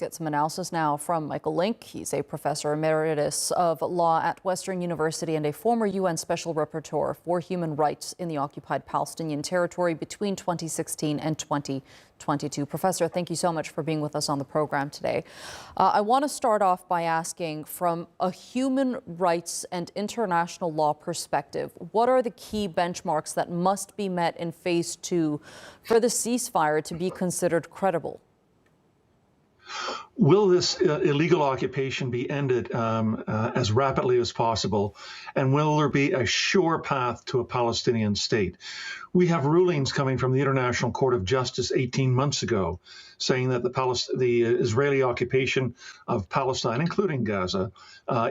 get some analysis now from Michael Lynk. He's a professor emeritus of law at Western University and a former UN Special Rapporteur for human rights in the occupied Palestinian territory between 2016 and 2022. Professor, thank you so much for being with us on the program today. I want to start off by asking, from a human rights and international law perspective, what are the key benchmarks that must be met in phase 2 for the ceasefire to be considered credible? Will this illegal occupation be ended as rapidly as possible? And will there be a sure path to a Palestinian state? We have rulings coming from the International Court of Justice 18 months ago saying that the Israeli occupation of Palestine, including Gaza,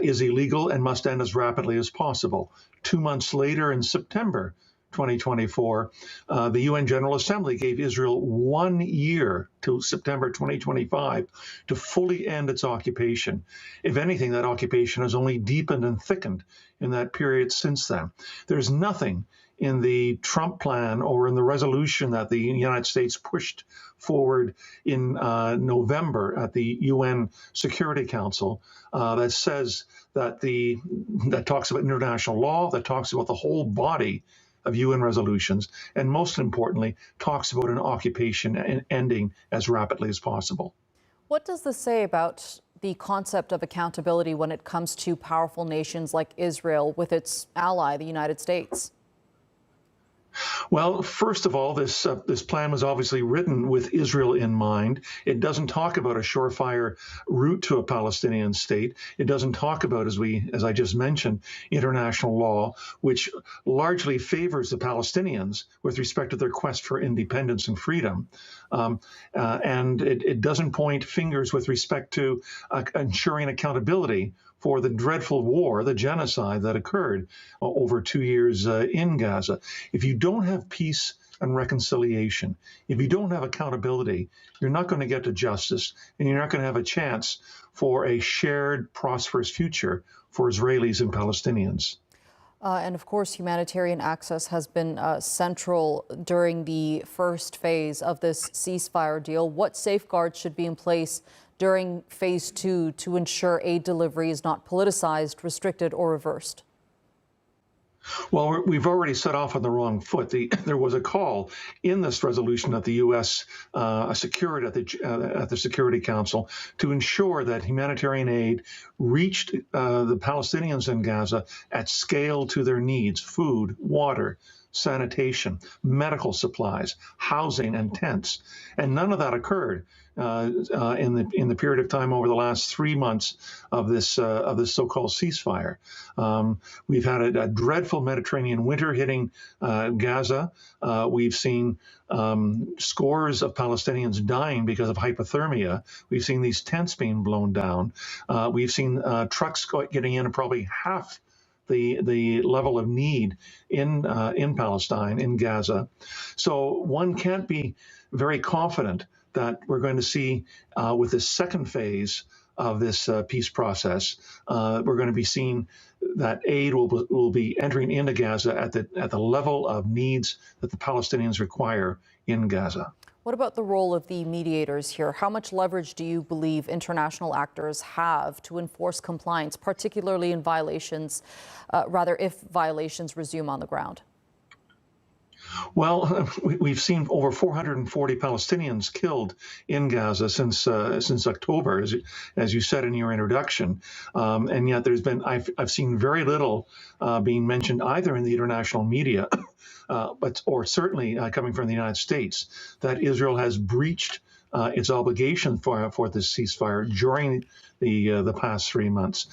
is illegal and must end as rapidly as possible. 2 months later, in September 2024, the UN General Assembly gave Israel 1 year till September 2025 to fully end its occupation. If anything, that occupation has only deepened and thickened in that period since then. There's nothing in the Trump plan or in the resolution that the United States pushed forward in November at the UN Security Council that says that talks about international law, that talks about the whole body of UN resolutions, and most importantly, talks about an occupation ending as rapidly as possible. What does this say about the concept of accountability when it comes to powerful nations like Israel with its ally, the United States? Well, first of all, this plan was obviously written with Israel in mind. It doesn't talk about a surefire route to a Palestinian state. It doesn't talk about, as I just mentioned, international law, which largely favors the Palestinians with respect to their quest for independence and freedom. And it doesn't point fingers with respect to ensuring accountability for the dreadful war, the genocide that occurred over 2 years in Gaza. If you don't have peace and reconciliation, if you don't have accountability, you're not going to get to justice, and you're not going to have a chance for a shared, prosperous future for Israelis and Palestinians. And of course, humanitarian access has been central during the first phase of this ceasefire deal. What safeguards should be in place during phase 2 to ensure aid delivery is not politicized, restricted, or reversed? Well, we've already set off on the wrong foot. There was a call in this resolution that the U.S. secured at the Security Council to ensure that humanitarian aid reached the Palestinians in Gaza at scale to their needs: food, water, sanitation, medical supplies, housing, and tents. And none of that occurred in the period of time over the last 3 months of this so-called ceasefire. We've had a dreadful Mediterranean winter hitting Gaza. We've seen scores of Palestinians dying because of hypothermia. We've seen these tents being blown down. We've seen trucks getting in at probably half the level of need in Palestine, in Gaza. So one can't be very confident that we're going to see with this second phase of this peace process, we're going to be seeing that aid will be entering into Gaza at the level of needs that the Palestinians require in Gaza. What about the role of the mediators here? How much leverage do you believe international actors have to enforce compliance, particularly in violations, if violations resume on the ground? Well, we've seen over 440 Palestinians killed in Gaza since October, as you said in your introduction, and yet I've seen very little being mentioned either in the international media, or certainly coming from the United States, that Israel has breached its obligation for this ceasefire during the past 3 months.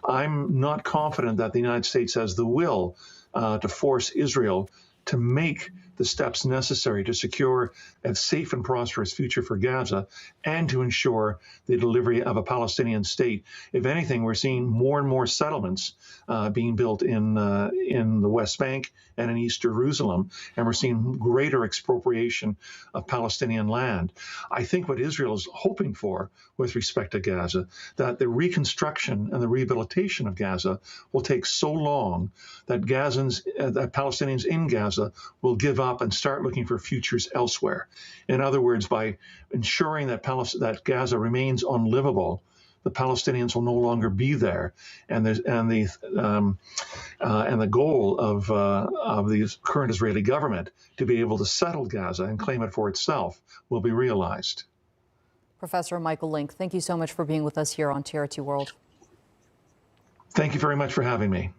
I'm not confident that the United States has the will to force Israel to make the steps necessary to secure a safe and prosperous future for Gaza and to ensure the delivery of a Palestinian state. If anything, we're seeing more and more settlements being built in the West Bank and in East Jerusalem, and we're seeing greater expropriation of Palestinian land. I think what Israel is hoping for with respect to Gaza, that the reconstruction and the rehabilitation of Gaza will take so long that Palestinians in Gaza will give up and start looking for futures elsewhere. In other words, by ensuring that that Gaza remains unlivable, the Palestinians will no longer be there, and the goal of the current Israeli government to be able to settle Gaza and claim it for itself will be realized. Professor Michael Lynk, thank you so much for being with us here on TRT World. Thank you very much for having me.